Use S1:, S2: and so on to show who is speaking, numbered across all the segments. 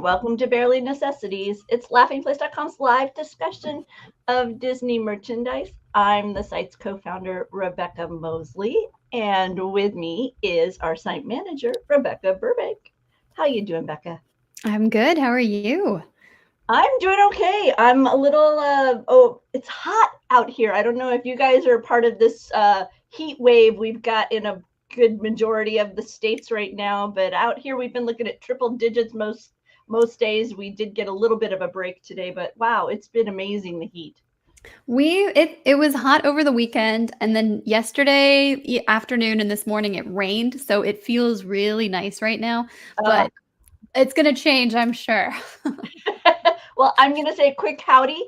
S1: welcome to Barely Necessities. It's laughingplace.com's live discussion of Disney merchandise. I'm the site's co-founder, Rebecca Mosley, and with me is our site manager, Rebecca Burbank. How you doing, Becca?
S2: I'm good. How are you?
S1: I'm doing okay. I'm a little, it's hot out here. I don't know if you guys are part of this heat wave we've got in a good majority of the states right now, but out here we've been looking at triple digits most days. We did get a little bit of a break today, but wow, it's been amazing, the heat.
S2: It was hot over the weekend, and then yesterday afternoon and this morning it rained, so it feels really nice right now,
S1: Uh,
S2: but it's gonna change, I'm sure.
S1: well, I'm going to say a quick howdy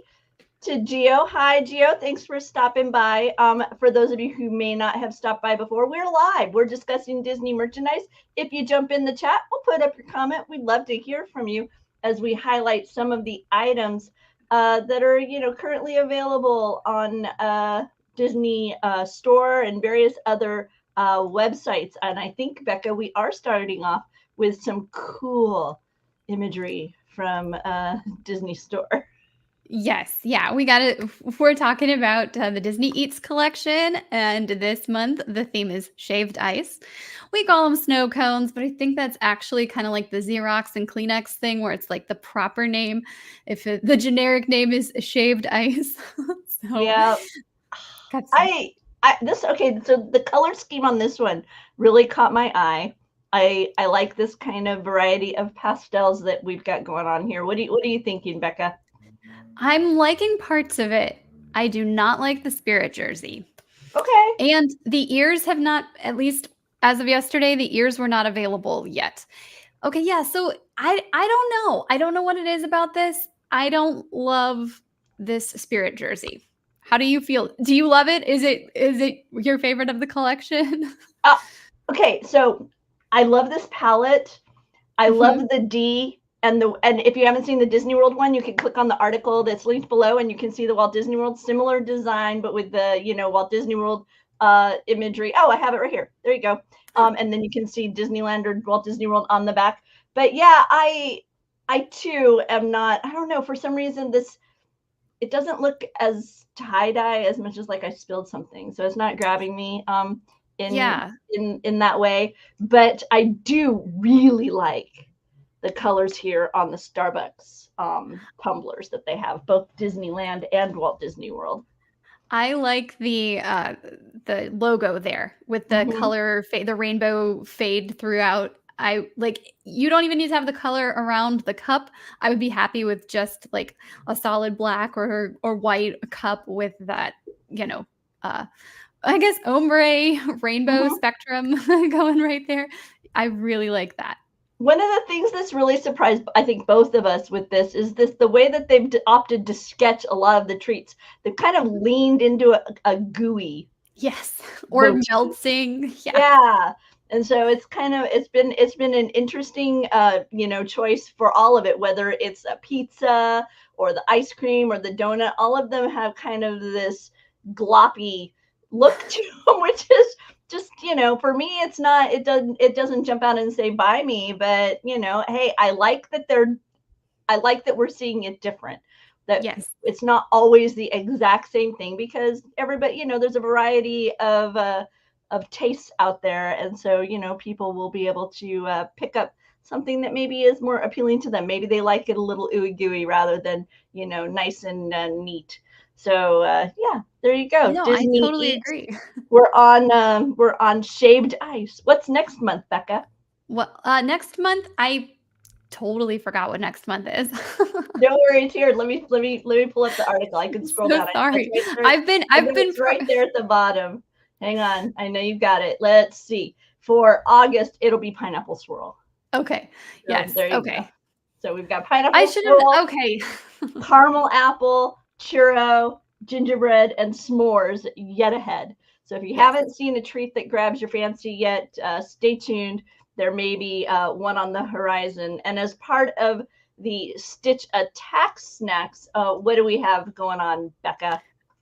S1: to Geo. Hi, Geo. Thanks for stopping by. For those of you who may not have stopped by before, we're live. We're discussing Disney merchandise. If you jump in the chat, we'll put up your comment. We'd love to hear from you as we highlight some of the items that are, currently available on Disney Store and various other websites. And I think, Becca, we are starting off with some cool imagery from Disney Store.
S2: Yes, yeah, we got it. We're talking about the Disney Eats collection, and this month the theme is shaved ice. We call them snow cones, but I think that's actually kind of like the Xerox and Kleenex thing, where it's like the proper name. The generic name is shaved ice. So,
S1: Yeah,
S2: got some.
S1: so the color scheme on this one really caught my eye. I like this kind of variety of pastels that we've got going on here. What are you thinking, Becca?
S2: I'm liking parts of it. I do not like the spirit jersey.
S1: Okay.
S2: And the ears have not, at least as of yesterday, the ears were not available yet. Okay, yeah, so I don't know. I don't know what it is about this. I don't love this spirit jersey. How do you feel? Do you love it? Is it your favorite of the collection?
S1: Uh, okay, so I love this palette. I love
S2: Mhm.
S1: the D and if you haven't seen the Disney World one, you can click on the article that's linked below and you can see the Walt Disney World similar design, but with the, Walt Disney World imagery. Oh, I have it right here. There you go. And then you can see Disneyland or Walt Disney World on the back. But yeah, I too am not, I don't know, for some reason it doesn't look as tie-dye as much as like I spilled something. So it's not grabbing me in
S2: Yeah.
S1: in that way. But I do really like the colors here on the Starbucks tumblers that they have, both Disneyland and Walt Disney World.
S2: I like the logo there with the
S1: Mm-hmm.
S2: color the rainbow fade throughout. I like you don't even need to have the color around the cup. I would be happy with just like a solid black or white cup with that, you know, uh I guess ombre rainbow
S1: Mm-hmm.
S2: spectrum going right there. I really like that.
S1: One of the things that's really surprised, I think, both of us with this is the way that they've opted to sketch a lot of the treats. They've kind of
S2: Mhm.
S1: leaned into a gooey
S2: Yes. Or
S1: motif.
S2: melting. Yeah.
S1: Yeah. And so it's been an interesting choice for all of it, whether it's a pizza or the ice cream or the donut. All of them have kind of this gloppy look to them, which is just, for me it doesn't jump out and say buy me, but hey, I like that we're seeing it different. That
S2: Yes.
S1: it's not always the exact same thing because everybody, there's a variety of tastes out there, and so people will be able to pick up something that maybe is more appealing to them. Maybe they like it a little ooey gooey rather than nice and neat. So yeah, there you go.
S2: No, I
S1: Disney
S2: totally
S1: Eats.
S2: agree.
S1: We're on shaved ice. What's next month, Becca?
S2: Well, next month, I totally forgot what next month is.
S1: No worries. Here, let me pull up the article. I can scroll
S2: So
S1: down.
S2: sorry.
S1: I think
S2: I've been
S1: it's right there at the bottom. Hang on. I know you've got it. Let's see. For August, it'll be pineapple swirl.
S2: Okay.
S1: So
S2: Yes.
S1: there you go.
S2: Okay.
S1: So we've got
S2: I
S1: pineapple
S2: should
S1: swirl,
S2: have okay.
S1: caramel apple, churro, gingerbread, and s'mores yet ahead. So if you
S2: Yes.
S1: haven't seen a treat that grabs your fancy yet, stay tuned. There may be one on the horizon. And as part of the Stitch Attack snacks, what do we have going on, Becca?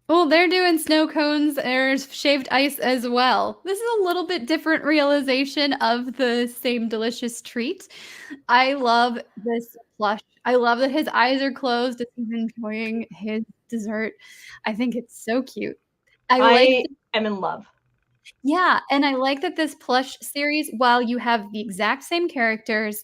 S2: Well, they're doing snow cones. There's shaved ice as well. This is a little bit different realization of the same delicious treat. I love this. plush. I love that his eyes are closed as he's enjoying his dessert. I think it's so cute. I like
S1: I am in love.
S2: yeah, and I like that this plush series, while you have the exact same characters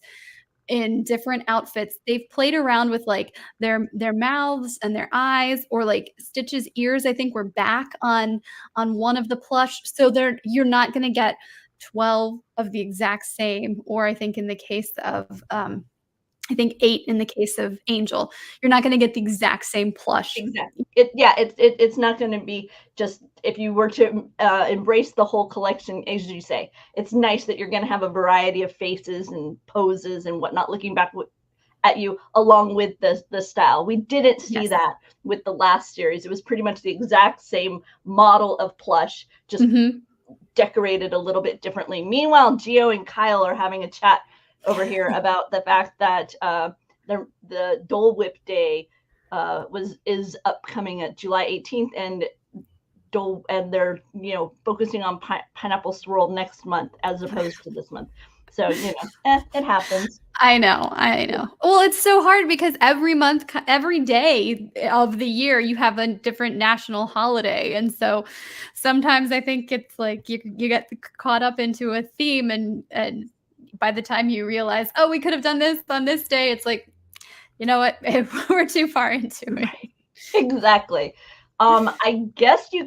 S2: in different outfits, they've played around with like their mouths and their eyes, or like Stitch's ears, I think were back on one of the plush. So you're not gonna get 12 of the exact same, or I think in the case of I think 8 in the case of Angel. You're not gonna get the exact same plush.
S1: Exactly. It's not going to be just if you were to embrace the whole collection, as you say. It's nice that you're going to have a variety of faces and poses and whatnot looking back at you along with the style. We didn't see
S2: Yes.
S1: that with the last series. It was pretty much the exact same model of plush, just decorated a little bit differently. Meanwhile, Gio and Kyle are having a chat over here about the fact that the Dole Whip Day is upcoming at July 18th, and they're focusing on Pineapple Swirl next month as opposed to this month. So it happens.
S2: I know. Well, it's so hard because every month, every day of the year, you have a different national holiday, and so sometimes I think it's like you get caught up into a theme, and by the time you realize, oh, we could have done this on this day, it's like, you know what, we're too far into it.
S1: Right. Exactly. I guess you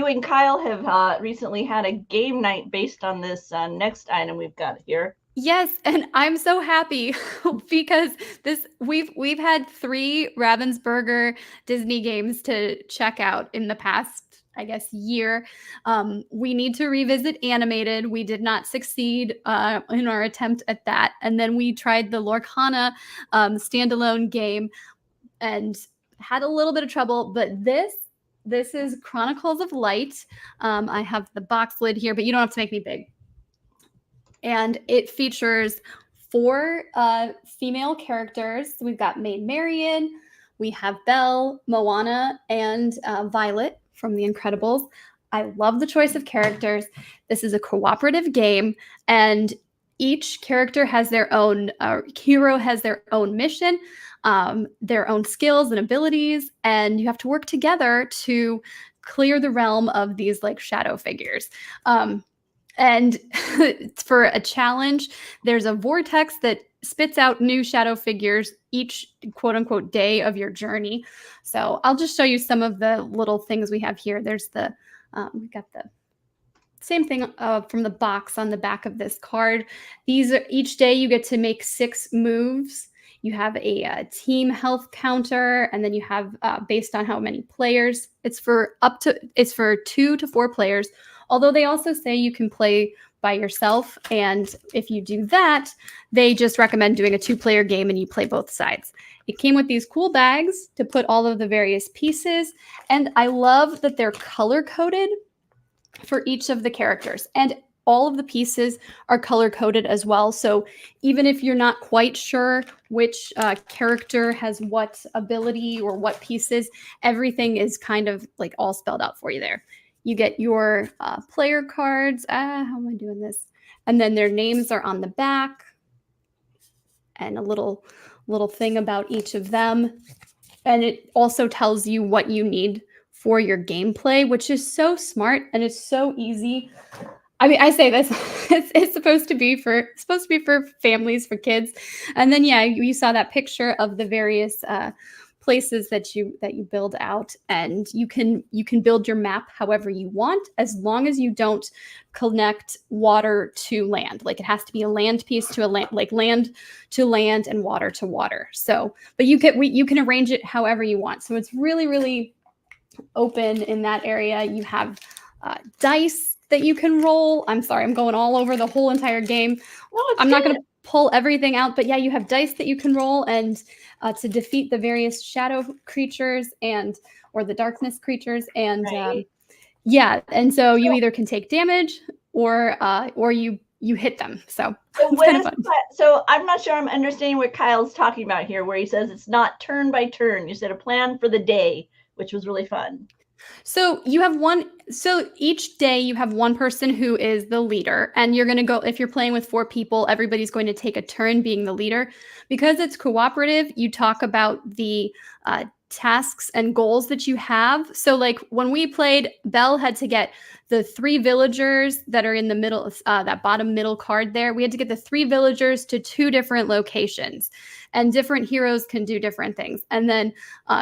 S1: and Kyle have recently had a game night based on this next item we've got here.
S2: Yes, and I'm so happy because we've had 3 Ravensburger Disney games to check out in the past, I guess, year. We need to revisit animated. We did not succeed in our attempt at that, and then we tried the Lorcana standalone game and had a little bit of trouble. But this is Chronicles of Light. I have the box lid here, but you don't have to make me big. And it features 4 female characters. We've got Maid Marian, we have Belle, Moana, and Violet from The Incredibles. I love the choice of characters. This is a cooperative game, and each character has their own hero has their own mission, their own skills and abilities, and you have to work together to clear the realm of these like shadow figures. And for a challenge, there's a vortex that spits out new shadow figures each quote unquote day of your journey. So I'll just show you some of the little things we have here. There's we've got the same thing from the box on the back of this card. These are each day you get to make 6 moves. You have a team health counter, and then you have based on how many players. It's for 2 to 4 players. Although they also say you can play by yourself, and if you do that, they just recommend doing a 2-player game and you play both sides. It came with these cool bags to put all of the various pieces, and I love that they're color-coded for each of the characters, and all of the pieces are color-coded as well. So even if you're not quite sure which character has what ability or what pieces, everything is kind of like all spelled out for you there. You get your player cards. How am I doing this? And then their names are on the back, and a little thing about each of them. And it also tells you what you need for your gameplay, which is so smart, and it's so easy. I mean, I say this, it's supposed to be for families, for kids. And then, yeah, you saw that picture of the various places that you build out, and you can build your map however you want, as long as you don't connect water to land. Like, it has to be a land piece to a land, like land to land and water to water. So, but you can arrange it however you want. So it's really, really open in that area. You have dice that you can roll. I'm sorry, I'm going all over the whole entire game. I'm not going to pull everything out, but yeah, you have dice that you can roll, and to defeat the various shadow creatures or the darkness creatures, and
S1: right.
S2: Yeah, and so you either can take damage or you hit them. So it's kind of fun.
S1: So I'm not sure I'm understanding what Kyle's talking about here, where he says it's not turn by turn. You said a plan for the day, which was really fun.
S2: So you have one. So each day you have one person who is the leader, and you're going to go. If you're playing with 4 people, everybody's going to take a turn being the leader. Because it's cooperative, you talk about the tasks and goals that you have. So, like when we played, Belle had to get the 3 villagers that are in the middle, that bottom middle card there. We had to get the 3 villagers to 2 different locations, and different heroes can do different things. And then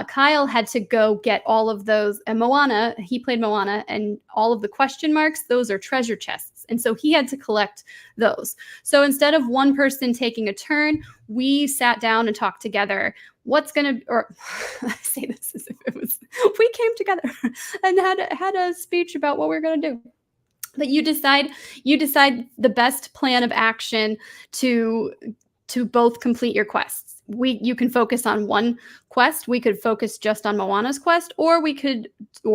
S2: Kyle had to go get all of those. And Moana, he played Moana, and all of the question marks, those are treasure chests. And so he had to collect those. So instead of one person taking a turn, we sat down and talked together. What's going to, or I say this as if it was, we came together and had a speech about what we're going to do. But you decide the best plan of action to both complete your quests. You can focus on one quest. We could focus just on Moana's quest, or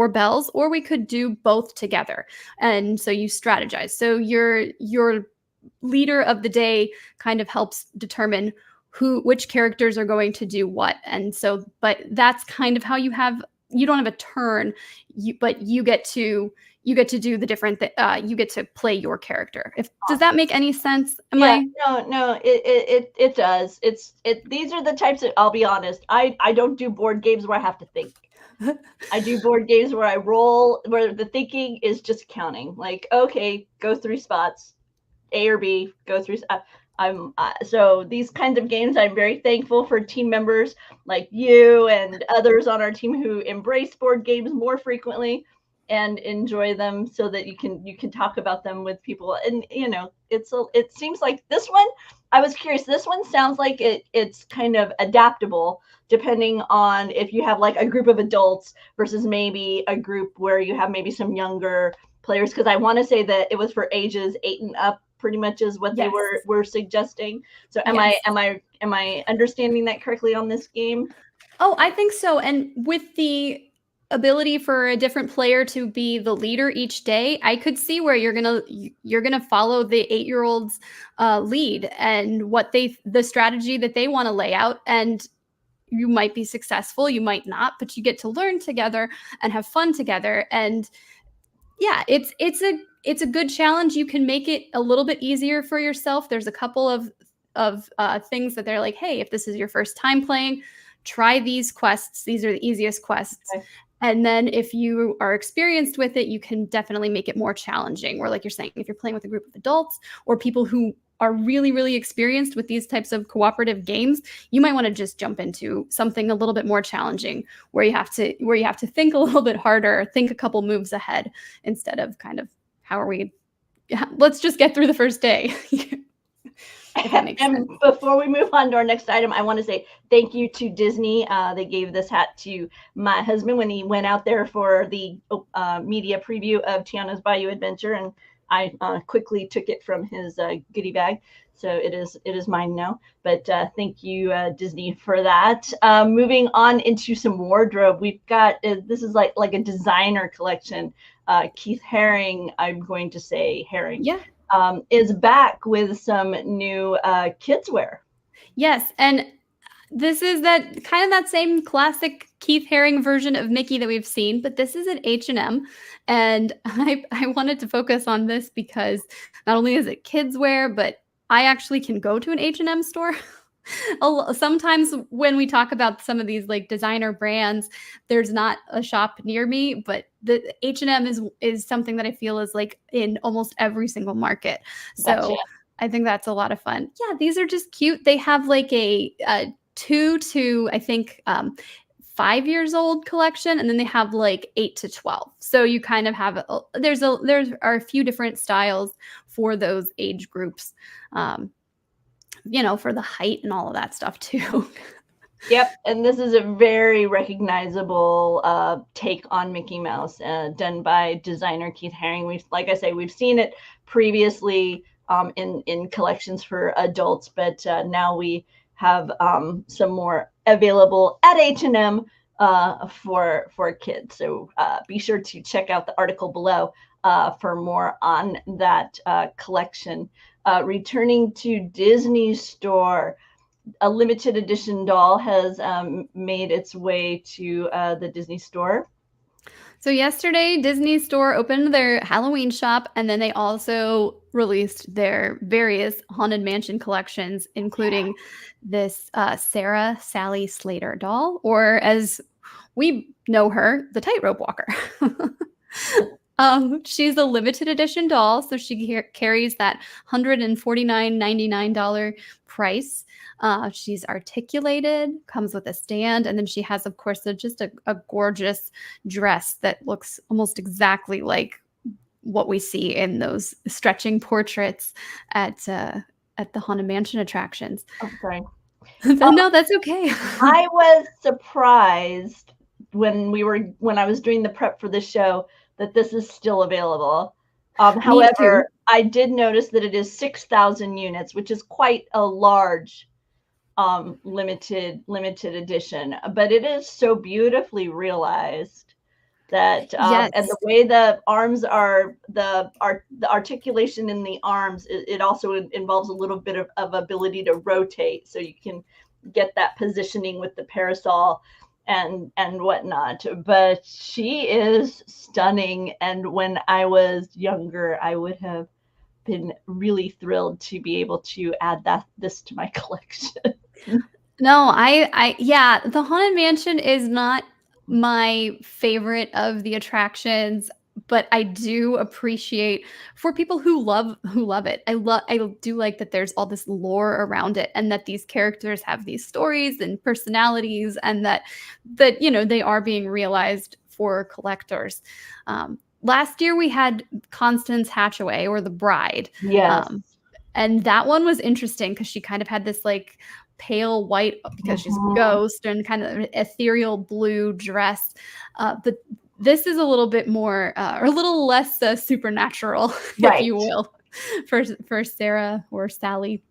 S2: Belle's, or we could do both together. And so you strategize. So your leader of the day kind of helps determine which characters are going to do what. And so, but that's kind of how you don't have a turn, but you get to do the different you get to play your character. Does that make any sense?
S1: No, it does. These are the types of, I'll be honest, I don't do board games where I have to think. I do board games where I roll, where the thinking is just counting. Like, okay, go 3 spots, A or B, go 3. So these kinds of games, I'm very thankful for team members like you and others on our team who embrace board games more frequently and enjoy them, so that you can talk about them with people. And it seems like this one, I was curious, this one sounds like it's kind of adaptable depending on if you have like a group of adults versus maybe a group where you have maybe some younger players, because I want to say that it was for ages 8 and up, pretty much is what they were suggesting. So am I understanding that correctly on this game?
S2: Oh, I think so. And with the ability for a different player to be the leader each day, I could see where you're gonna follow the 8-year-old's lead and the strategy that they want to lay out. And you might be successful, you might not, but you get to learn together and have fun together. And yeah, it's a good challenge. You can make it a little bit easier for yourself. There's a couple of things that they're like, hey, if this is your first time playing, try these quests. These are the easiest quests. Okay. And then if you are experienced with it, you can definitely make it more challenging. Or like you're saying, if you're playing with a group of adults or people who are really, really experienced with these types of cooperative games, you might want to just jump into something a little bit more challenging where you have to think a little bit harder, think a couple moves ahead, instead of kind of, let's just get through the first day. If that makes sense.
S1: Before we move on to our next item, I want to say thank you to Disney. They gave this hat to my husband when he went out there for the media preview of Tiana's Bayou Adventure, and I quickly took it from his goodie bag. So it is mine now. But thank you, Disney, for that. Moving on into some wardrobe, we've got this is like a designer collection. Keith Haring, I'm going to say Haring.
S2: Yeah.
S1: Is back with some new kids wear.
S2: Yes, and this is that kind of that same classic Keith Haring version of Mickey that we've seen, but this is at H&M, and I wanted to focus on this because not only is it kids wear, but I actually can go to an H&M store. Sometimes when we talk about some of these like designer brands, there's not a shop near me, but the H&M is something that I feel is like in almost every single market. So gotcha. I think that's a lot of fun. Yeah, these are just cute. They have like a 2 to I think 5 years old collection, and then they have like 8 to 12. So you kind of have there are a few different styles for those age groups. For the height and all of that stuff too.
S1: Yep, and this is a very recognizable take on Mickey Mouse, done by designer Keith Haring. We've seen it previously in collections for adults, but now we have some more available at H&M for kids. So be sure to check out the article below for more on that collection. Returning to Disney Store, a limited edition doll has made its way to the Disney Store.
S2: So yesterday, Disney Store opened their Halloween shop, and then they also released their various Haunted Mansion collections, including this Sarah Sally Slater doll, or as we know her, the Tightrope Walker. She's a limited edition doll, so she carries that $149.99 price. She's articulated, comes with a stand, and then she has, of course, just a gorgeous dress that looks almost exactly like what we see in those stretching portraits at the Haunted Mansion attractions.
S1: Oh, sorry.
S2: No, that's okay.
S1: I was surprised when I was doing the prep for the show that this is still available.
S2: Me too.
S1: However, I did notice that it is 6,000 units, which is quite a large limited edition, but it is so beautifully realized that and the
S2: Yes.
S1: way the arms are, the articulation in the arms, it also involves a little bit of ability to rotate, so you can get that positioning with the parasol and whatnot. But she is stunning, and when I was younger, I would have been really thrilled to be able to add this to my collection.
S2: No, yeah, the Haunted Mansion is not my favorite of the attractions, but I do appreciate for people who love it. I do like that there's all this lore around it and that these characters have these stories and personalities and that they are being realized for collectors. Last year we had Constance Hatchaway or the Bride.
S1: Yes.
S2: And that one was interesting because she kind of had this like pale white because she's a ghost and kind of ethereal blue dress. But this is a little bit more or a little less supernatural, if you will, for Sarah or Sally.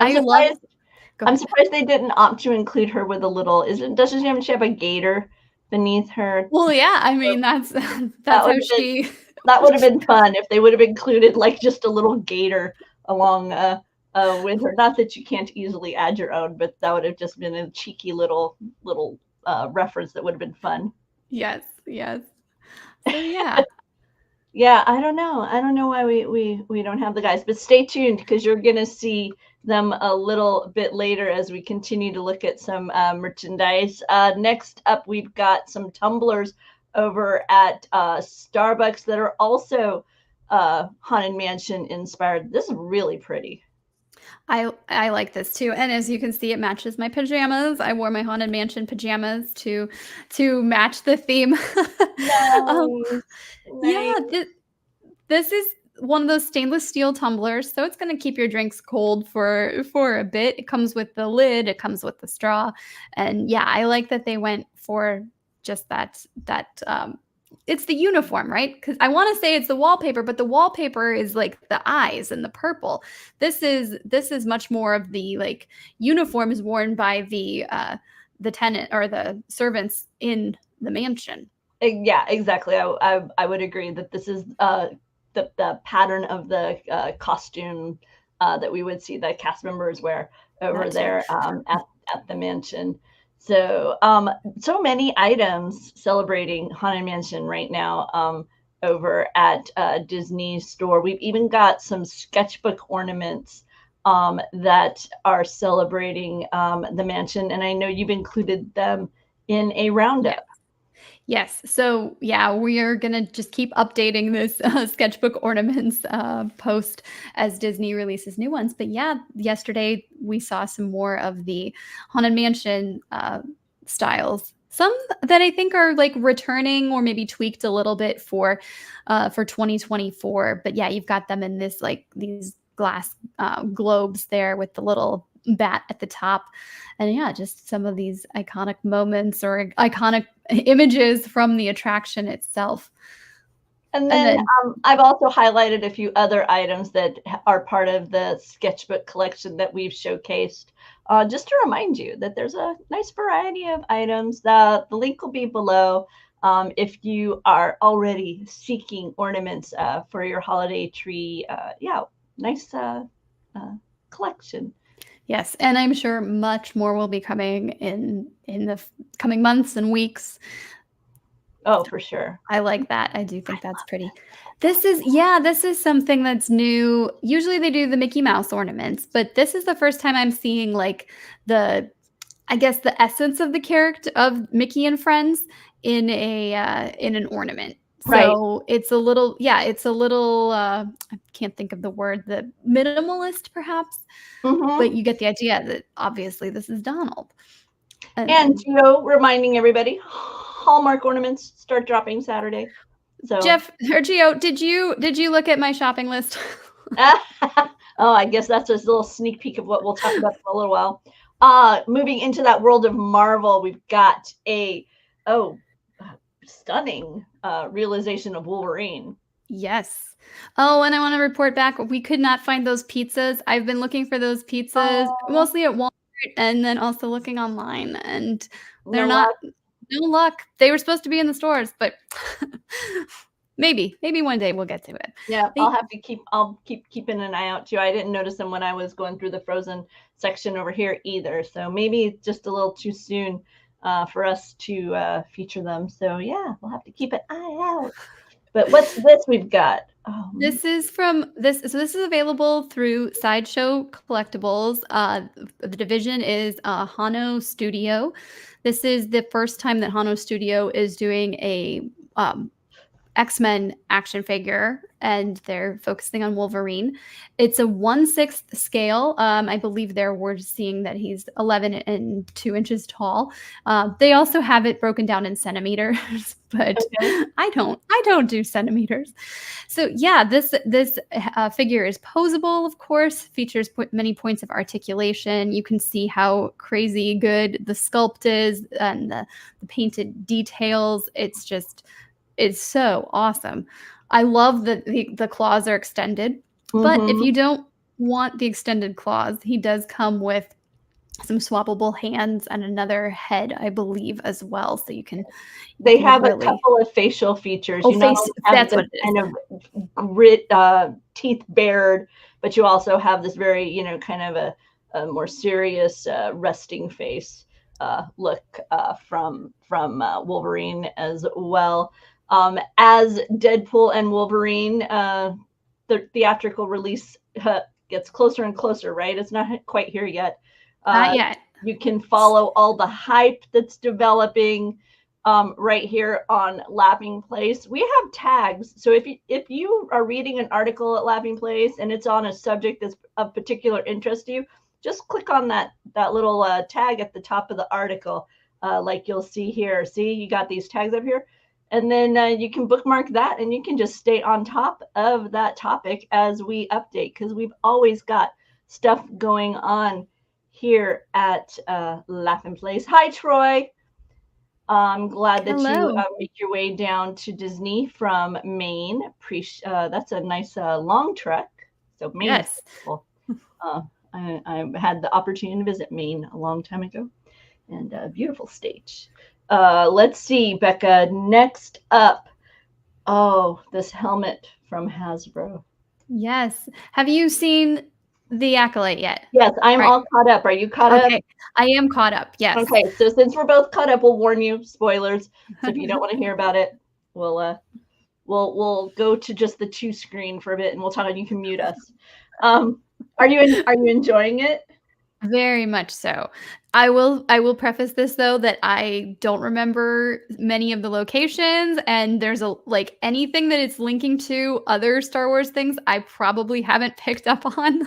S1: I'm surprised they didn't opt to include her with a little. Doesn't she have a gator beneath her?
S2: Well, yeah, I mean that's how she.
S1: That would have been fun if they would have included like just a little gator along with her. Not that you can't easily add your own, but that would have just been a cheeky little reference that would have been fun.
S2: Yes. So yeah.
S1: Yeah, I don't know why we don't have the guys, but stay tuned because you're gonna see them a little bit later as we continue to look at some merchandise. Next up, we've got some tumblers over at Starbucks that are also Haunted Mansion inspired. This is really pretty.
S2: I like this too, and as you can see, it matches my pajamas. I wore my Haunted Mansion pajamas to match the theme. um,
S1: Nice.
S2: yeah,
S1: Nice.
S2: this is one of those stainless steel tumblers, so it's going to keep your drinks cold for a bit. It comes with the lid, it comes with the straw, and yeah, I like that they went for just that it's the uniform, right? Because I want to say it's the wallpaper, but the wallpaper is like the eyes and the purple. This is much more of the like uniform is worn by the tenant or the servants in the mansion.
S1: Yeah, exactly. I would agree that this is the pattern of the costume that we would see the cast members wear over there at the mansion. So so many items celebrating Haunted Mansion right now over at Disney Store. We've even got some sketchbook ornaments that are celebrating the mansion, and I know you've included them in a roundup.
S2: Yes. So, yeah, we are going to just keep updating this sketchbook ornaments post as Disney releases new ones. But yeah, yesterday we saw some more of the Haunted Mansion styles. Some that I think are like returning or maybe tweaked a little bit for 2024. But yeah, you've got them in this like these glass globes there with the little bat at the top. And yeah, just some of these iconic moments or iconic images from the attraction itself.
S1: And then I've also highlighted a few other items that are part of the sketchbook collection that we've showcased, just to remind you that there's a nice variety of items. The link will be below if you are already seeking ornaments for your holiday tree. Yeah, nice collection.
S2: Yes, and I'm sure much more will be coming in the coming months and weeks.
S1: Oh, for sure.
S2: I like that. I do think that's pretty. This is something that's new. Usually they do the Mickey Mouse ornaments, but this is the first time I'm seeing like the I guess the essence of the character of Mickey and Friends in an ornament.
S1: Right.
S2: So it's a little I can't think of the word, the minimalist perhaps,
S1: Mm-hmm.
S2: but you get the idea that obviously this is Donald. And
S1: And
S2: then
S1: reminding everybody, Hallmark ornaments start dropping Saturday. So,
S2: Jeff or Gio, did you look at my shopping list?
S1: oh, I guess that's just a little sneak peek of what we'll talk about in a little while. Moving into that world of Marvel, we've got a stunning realization of Wolverine.
S2: Yes. Oh, and I want to report back. We could not find those pizzas. I've been looking for those pizzas
S1: Oh,
S2: mostly at Walmart and then also looking online, and they're
S1: no
S2: not.
S1: luck.
S2: No luck. They were supposed to be in the stores, but maybe one day we'll get to it.
S1: Yeah,
S2: They,
S1: I'll keep keeping an eye out too. I didn't notice them when I was going through the frozen section over here either. So maybe it's just a little too soon for us to feature them. So yeah, we'll have to keep an eye out. But what's this we've got?
S2: this is from this. So this is available through Sideshow Collectibles. The division is Hono Studio. This is the first time that Hono Studio is doing a X-Men action figure, and they're focusing on Wolverine. It's a 1/6 scale. I believe there we're seeing that he's 11 and 2 inches tall. They also have it broken down in centimeters, but
S1: Okay.
S2: I don't do centimeters. So yeah, this figure is posable, of course, features many points of articulation. You can see how crazy good the sculpt is and the painted details. It's so awesome. I love that the claws are extended, but if
S1: Mm-hmm.
S2: you don't want the extended claws, he does come with some swappable hands and another head, I believe, as well. So you
S1: They
S2: can
S1: have a
S2: really
S1: couple of facial features.
S2: oh
S1: You not
S2: face
S1: only have
S2: that's
S1: the
S2: what it is.
S1: kind of grit, teeth bared, but you also have this very, kind of a more serious resting face look from Wolverine as well. As Deadpool and Wolverine, the theatrical release gets closer and closer, right? It's not quite here yet.
S2: Not
S1: Uh,
S2: yet.
S1: you can follow all the hype that's developing right here on Laughing Place. We have tags, so if you are reading an article at Laughing Place and it's on a subject that's of particular interest to you, just click on that little tag at the top of the article, like you'll see here. See, you got these tags up here, and then you can bookmark that, and you can just stay on top of that topic as we update, because we've always got stuff going on here at Laughing Place. Hi, Troy. I'm glad that you
S2: Hello.
S1: make your way down to Disney from Maine. That's a nice long trek. So Maine's
S2: Yes.
S1: beautiful. Uh, I had the opportunity to visit Maine a long time ago, and a beautiful state. Let's see, Becca. Next up, this helmet from Hasbro.
S2: Yes. Have you seen The Acolyte yet?
S1: Yes, I'm
S2: All right.
S1: all caught up. Are you caught up?
S2: Okay. I am caught up. Yes.
S1: Okay, so since we're both caught up, we'll warn you, spoilers. So if you don't want to hear about it, we'll go to just the 2 screen for a bit, and we'll talk. You can mute us. Are you enjoying it?
S2: Very much so. I will preface this though that I don't remember many of the locations, and there's like anything that it's linking to other Star Wars things I probably haven't picked up on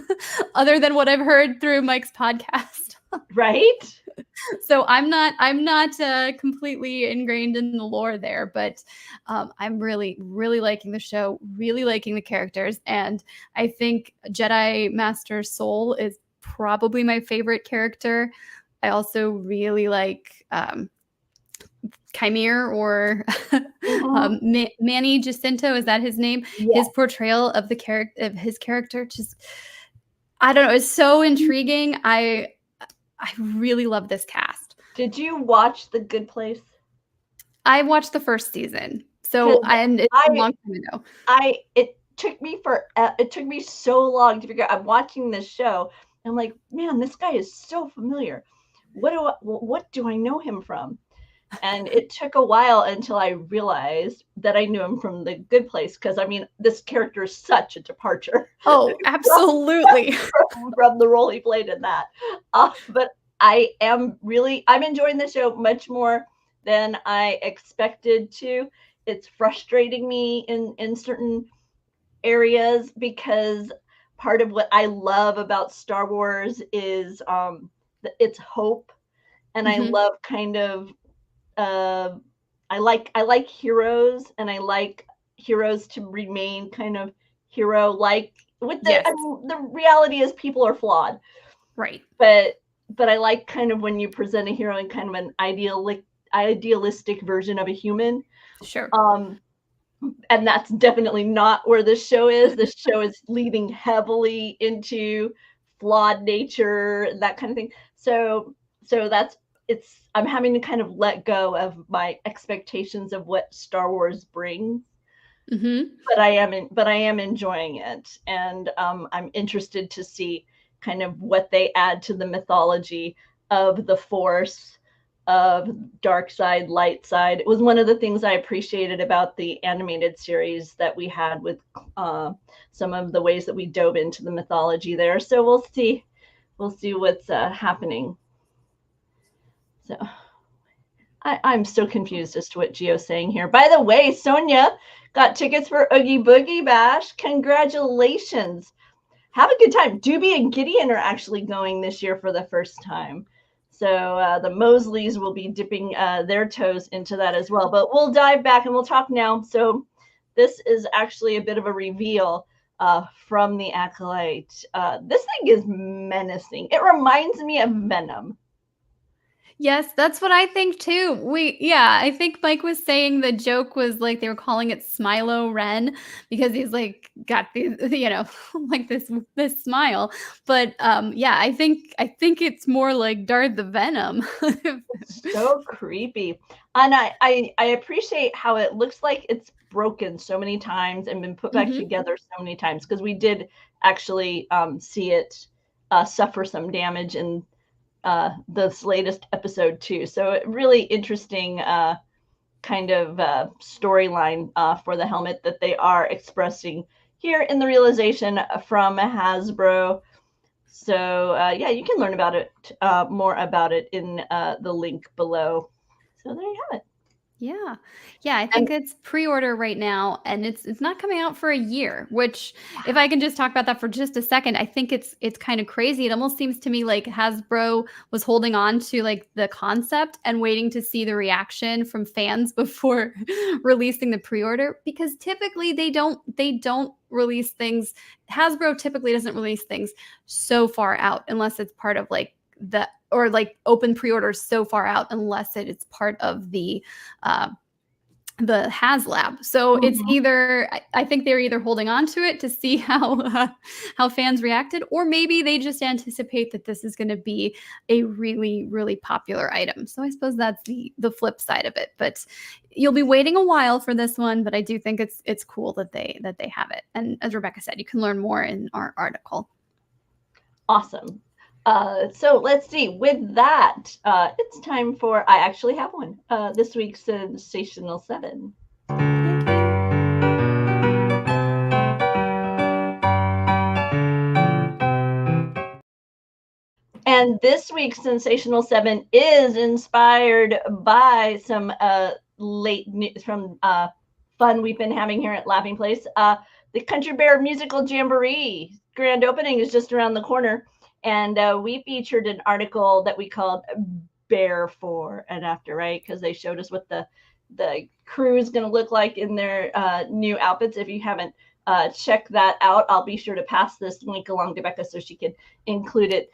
S2: other than what I've heard through Mike's podcast.
S1: Right?
S2: So I'm not completely ingrained in the lore there, but I'm really liking the show, really liking the characters, and I think Jedi Master Soul is probably my favorite character. I also really like Chimere or
S1: Mm-hmm.
S2: Manny Jacinto. Is that his name?
S1: Yeah.
S2: His portrayal of the character of his character just I don't know. It's so intriguing. I really love this cast.
S1: Did you watch The Good Place?
S2: I watched the first season, so
S1: Because
S2: and it's a
S1: I
S2: long time ago.
S1: it took me so long to figure out. I'm watching this show. And I'm like, man, this guy is so familiar. What do I know him from? And it took a while until I realized that I knew him from The Good Place, because I mean, this character is such a departure
S2: Oh, absolutely.
S1: from the role he played in that. But I'm enjoying the show much more than I expected to. It's frustrating me in certain areas, because part of what I love about Star Wars is its hope, and I
S2: Mhm.
S1: love kind of uh, I like heroes, and I like heroes to remain kind of hero like.
S2: Yes.
S1: I mean, the reality is people are flawed,
S2: Right.
S1: but I like kind of when you present a hero in kind of an idealistic version of a human.
S2: Sure.
S1: Um, and that's definitely not where this show is. This show is leading heavily into flawed nature, that kind of thing. So that's it's I'm having to kind of let go of my expectations of what Star Wars brings,
S2: Mhm.
S1: but I am enjoying it, and I'm interested to see kind of what they add to the mythology of the Force, of dark side, light side. It was one of the things I appreciated about the animated series that we had, with uh, some of the ways that we dove into the mythology there. So we'll see what's happening. So I'm so confused as to what Gio's saying here. By the way, Sonia got tickets for Oogie Boogie Bash. Congratulations. Have a good time. Doobie and Gideon are actually going this year for the first time. So the Mosleys will be dipping their toes into that as well. But we'll dive back and we'll talk now. So this is actually a bit of a reveal from the Acolyte. This thing is menacing. It reminds me of Venom.
S2: Yes, that's what I think too. Yeah, I think Mike was saying the joke was like they were calling it Smilo Ren because he's like got these, like this smile. But yeah, I think it's more like Darth the Venom.
S1: So creepy. And I appreciate how it looks like it's broken so many times and been put back
S2: Mhm.
S1: together so many times, because we did actually see it suffer some damage in this latest episode too. So really interesting kind of storyline for the helmet that they are expressing here in the realization from Hasbro. So yeah, you can learn about it more about it in the link below. So there you have it.
S2: Yeah. Yeah, I
S1: And
S2: think it's pre-order right now and it's not coming out for a year, which if I can just talk about that for just a second, I think it's kind of crazy. It almost seems to me like Hasbro was holding on to like the concept and waiting to see the reaction from fans before releasing the pre-order because typically they don't release things. Hasbro typically doesn't release things so far out unless it's part of like the or like open pre-orders so far out unless it's part of uh, the HasLab. So it's
S1: mhm.
S2: either I think they're either holding on to it to see how fans reacted, or maybe they just anticipate that this is going to be a really really popular item. So I suppose that's the flip side of it. But you'll be waiting a while for this one, but I do think it's cool that they have it. And as Rebecca said, you can learn more in our article.
S1: Awesome. So let's see. With that, it's time for I actually have one. This week's Sensational Seven.
S2: Yay.
S1: And this week's Sensational Seven is inspired by some late news from fun we've been having here at Laughing Place. The Country Bear Musical Jamboree grand opening is just around the corner. And we featured an article that we called Bear for and After, right? Because they showed us what the crew is going to look like in their new outfits. If you haven't checked that out, I'll be sure to pass this link along to Becca so she can include it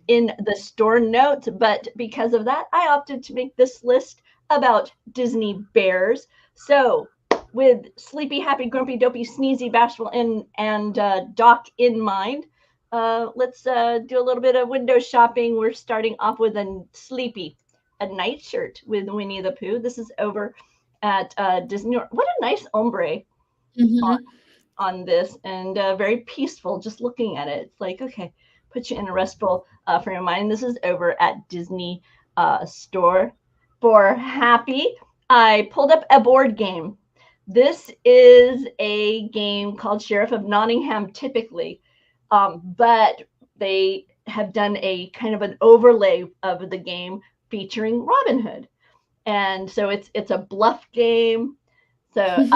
S1: in the store notes. But because of that, I opted to make this list about Disney bears. So with sleepy, happy, grumpy, dopey, sneezy, bashful, and Doc in mind, let's do a little bit of window shopping. We're starting off with a sleepy, a nightshirt with Winnie the Pooh. This is over at Disney. What a nice ombre
S2: Mhm.
S1: on this, and very peaceful just looking at it. It's like, okay, put you in a restful frame of mind. This is over at Disney Store. For Happy, I pulled up a board game. This is a game called Sheriff of Nottingham, typically, but they have done a kind of an overlay of the game featuring Robin Hood, and so it's a bluff game. So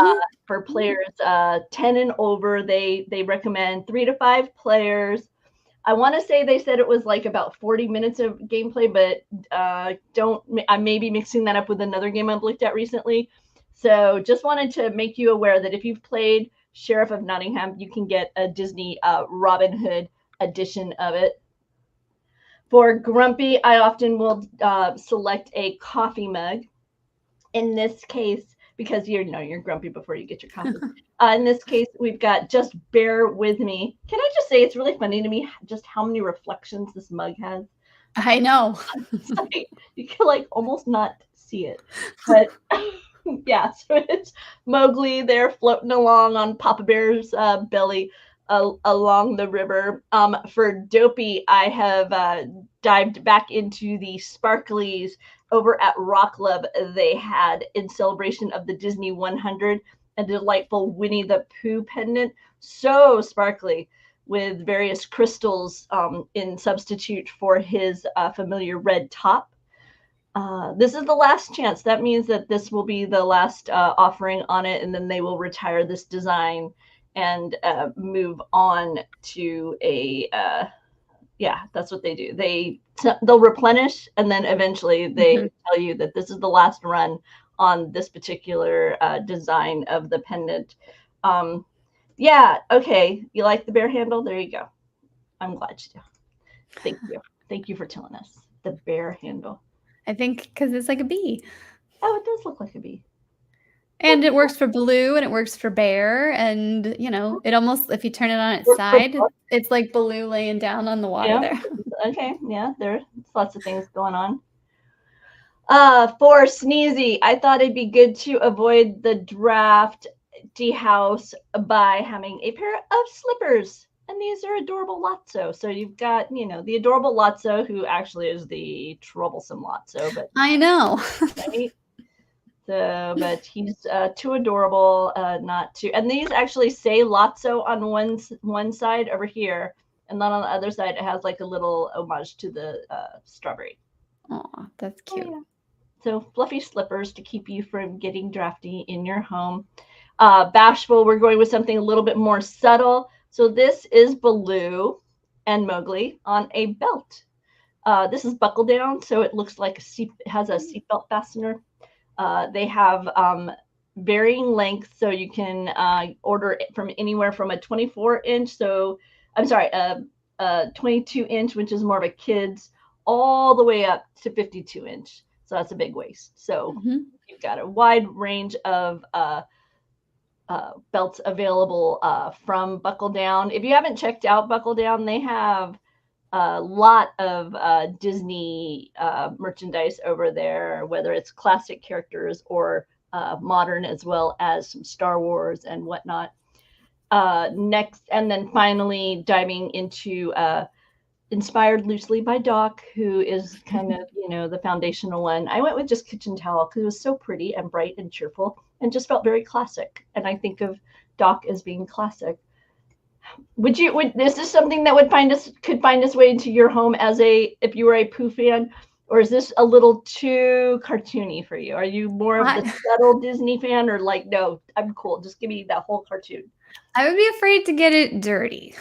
S1: for players 10 and over, they recommend 3 to 5 players. I want to say they said it was like about 40 minutes of gameplay, but I may be mixing that up with another game I've looked at recently. So just wanted to make you aware that if you've played Sheriff of Nottingham, you can get a Disney Robin Hood edition of it. For Grumpy, I often will select a coffee mug. In this case, because you're grumpy before you get your coffee. In this case, we've got Just Bear With Me. Can I just say it's really funny to me just how many reflections this mug has?
S2: I know.
S1: Like, you can like almost not see it. But yeah, so it's Mowgli there floating along on Papa Bear's belly along the river. For Dopey, I have dived back into the sparklies over at Rock Club. They had, in celebration of the Disney 100, a delightful Winnie the Pooh pendant, so sparkly, with various crystals in substitute for his familiar red top. This is the last chance. That means that this will be the last offering on it, and then they will retire this design and move on to a that's what they do. They'll replenish, and then eventually they tell you that this is the last run on this particular design of the pendant. Okay, you like the bear handle? There you go. I'm glad you do. Thank you for telling us the bear handle.
S2: I think because it's like a bee.
S1: Oh, it does look like a bee.
S2: And it works for Baloo, and it works for Bear, and it almost, if you turn it on its side, it's like Baloo laying down on the water there.
S1: Okay, yeah, there's lots of things going on. For Sneezy, I thought it'd be good to avoid the drafty house by having a pair of slippers. And these are adorable Lotso. So you've got, the adorable Lotso, who actually is the troublesome Lotso. But
S2: I know.
S1: Right? So, but he's too adorable not to. And these actually say Lotso on one side over here, and then on the other side it has like a little homage to the strawberry.
S2: Oh, that's cute.
S1: Yeah. So fluffy slippers to keep you from getting drafty in your home. Bashful, we're going with something a little bit more subtle. So this is Baloo and Mowgli on a belt. This is buckle down, so it looks like it has a seatbelt fastener. They have varying lengths, so you can order it from anywhere from a 24-inch, a 22-inch, which is more of a kid's, all the way up to 52-inch. So that's a big waist. So you've got a wide range of belts available from Buckle Down. If you haven't checked out Buckle Down, they have a lot of Disney merchandise over there, whether it's classic characters or modern, as well as some Star Wars and whatnot. Next, and then finally diving into inspired loosely by Doc, who is kind of, the foundational one. I went with just kitchen towel because it was so pretty and bright and cheerful and just felt very classic. And I think of Doc as being classic. Is this something that could find its way into your home if you were a Pooh fan, or is this a little too cartoony for you? Are you more of the subtle Disney fan, or like, no, I'm cool, just give me that whole cartoon?
S2: I would be afraid to get it dirty.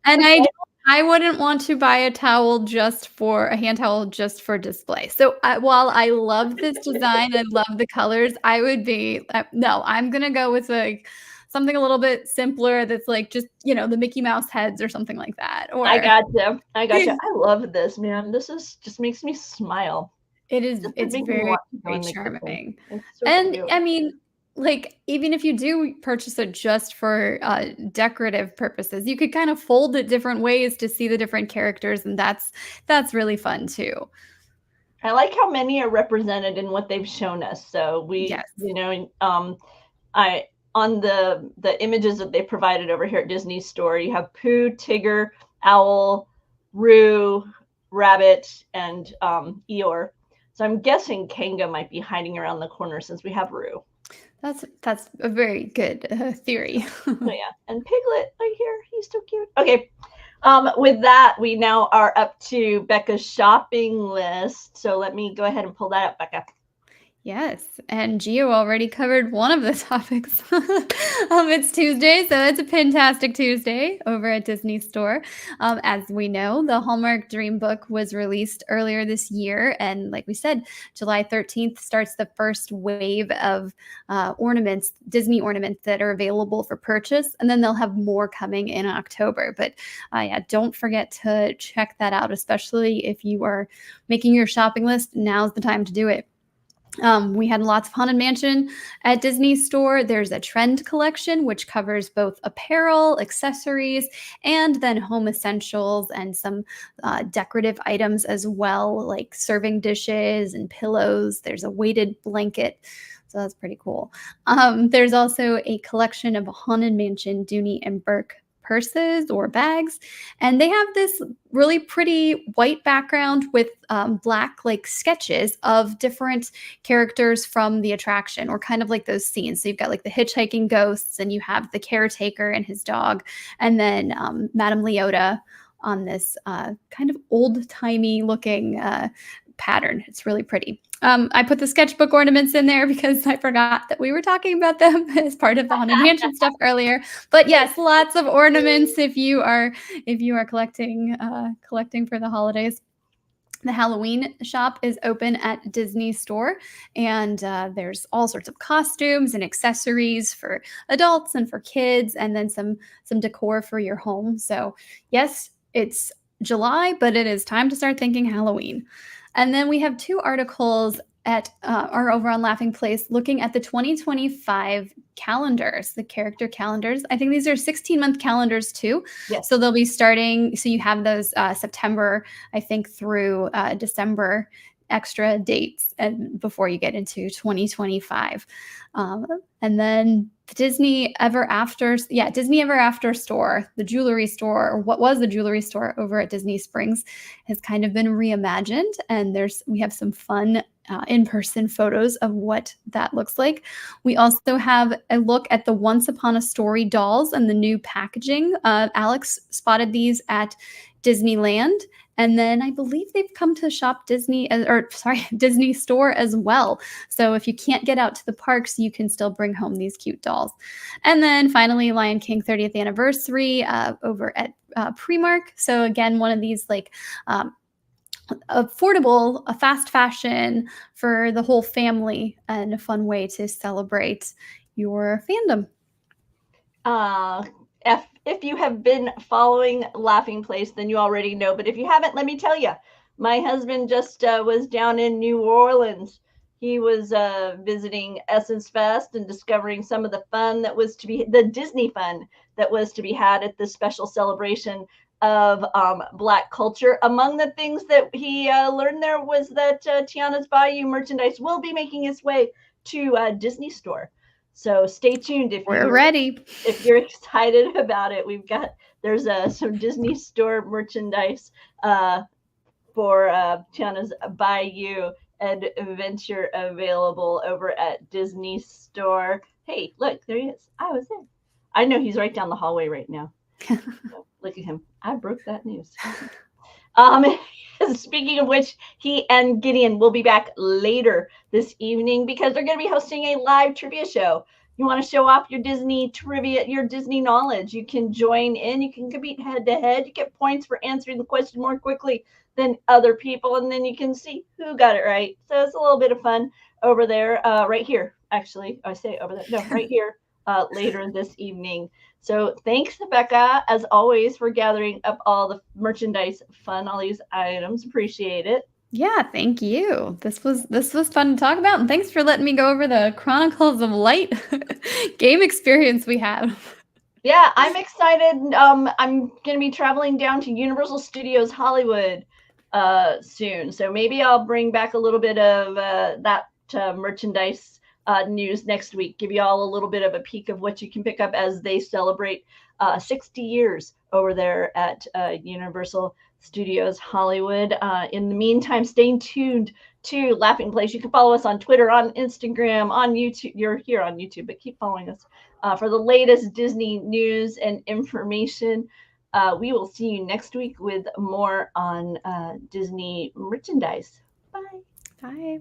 S2: And I wouldn't want to buy a hand towel just for display. So while I love this design and love the colors, I would be, no, I'm going to go with like something a little bit simpler that's like just, the Mickey Mouse heads or something like that. Or
S1: I got you. I love this, man. This just makes me smile.
S2: It's very, very charming. And cute. I mean, like, even if you do purchase it just for decorative purposes, you could kind of fold it different ways to see the different characters, and that's really fun too.
S1: I like how many are represented in what they've shown us. So on the images that they provided over here at Disney Store, you have Pooh, Tigger, Owl, Roo, Rabbit, and Eeyore. So I'm guessing Kanga might be hiding around the corner since we have Rue.
S2: That's a very good theory.
S1: So yeah, and Piglet right here, he's so cute. Okay, with that, we now are up to Becca's shopping list. So let me go ahead and pull that up, Becca.
S2: Yes, and Gio already covered one of the topics. It's Tuesday, so it's a Pintastic Tuesday over at Disney Store. As we know, the Hallmark Dream Book was released earlier this year, and like we said, July 13th starts the first wave of ornaments, Disney ornaments that are available for purchase, and then they'll have more coming in October. But yeah, don't forget to check that out, especially if you are making your shopping list. Now's the time to do it. We had lots of Haunted Mansion at Disney Store. There's a trend collection, which covers both apparel, accessories, and then home essentials and some decorative items as well, like serving dishes and pillows. There's a weighted blanket. So that's pretty cool. There's also a collection of Haunted Mansion, Dooney and Burke purses or bags, and they have this really pretty white background with black like sketches of different characters from the attraction, or kind of like those scenes. So you've got like the hitchhiking ghosts, and you have the caretaker and his dog, and then Madame Leota on this kind of old-timey looking pattern. It's really pretty. I put the sketchbook ornaments in there because I forgot that we were talking about them as part of the Haunted Mansion stuff earlier. But yes, lots of ornaments if you are collecting for the holidays. The Halloween shop is open at Disney Store, and there's all sorts of costumes and accessories for adults and for kids, and then some decor for your home. So yes, it's July, but it is time to start thinking Halloween. And then we have two articles are over on Laughing Place looking at the 2025 calendars, the character calendars. I think these are 16-month calendars too.
S1: Yes.
S2: So they'll be starting. So you have those September, I think, through December extra dates and before you get into 2025. And then the Disney Ever After store, the jewelry store, or what was the jewelry store over at Disney Springs, has kind of been reimagined. And we have some fun in-person photos of what that looks like. We also have a look at the Once Upon a Story dolls and the new packaging. Alex spotted these at Disneyland. And then I believe they've come to shop Disney Store as well. So if you can't get out to the parks, you can still bring home these cute dolls. And then finally, Lion King 30th anniversary over at Primark. So again, one of these like affordable, fast fashion for the whole family, and a fun way to celebrate your fandom.
S1: If you have been following Laughing Place, then you already know. But if you haven't, let me tell you, my husband just was down in New Orleans. He was visiting Essence Fest and discovering some of the fun that was to be, the Disney fun that was to be had at this special celebration of Black culture. Among the things that he learned there was that Tiana's Bayou merchandise will be making its way to Disney Store. So stay tuned if
S2: we're ready.
S1: If you're excited about it, there's some Disney Store merchandise for Tiana's Bayou adventure available over at Disney Store. Hey, look, there he is. I was in. I know he's right down the hallway right now. So, look at him. I broke that news. Speaking of which, he and Gideon will be back later this evening because they're going to be hosting a live trivia show. You want to show off your Disney trivia, your Disney knowledge, you can join in. You can compete head to head. You get points for answering the question more quickly than other people, and then you can see who got it right. So it's a little bit of fun over there, right here. Actually, I say over there. No, right here later this evening. So thanks, Becca, as always, for gathering up all the merchandise fun, all these items. Appreciate it.
S2: Yeah, thank you. This was fun to talk about, and thanks for letting me go over the Chronicles of Light game experience we had.
S1: Yeah, I'm excited. I'm going to be traveling down to Universal Studios Hollywood soon, so maybe I'll bring back a little bit of that merchandise news next week. Give you all a little bit of a peek of what you can pick up as they celebrate 60 years over there at Universal Studios Hollywood. In the meantime, stay tuned to Laughing Place. You can follow us on Twitter, on Instagram, on YouTube. You're here on YouTube, but keep following us for the latest Disney news and information. We will see you next week with more on Disney merchandise. Bye.
S2: Bye.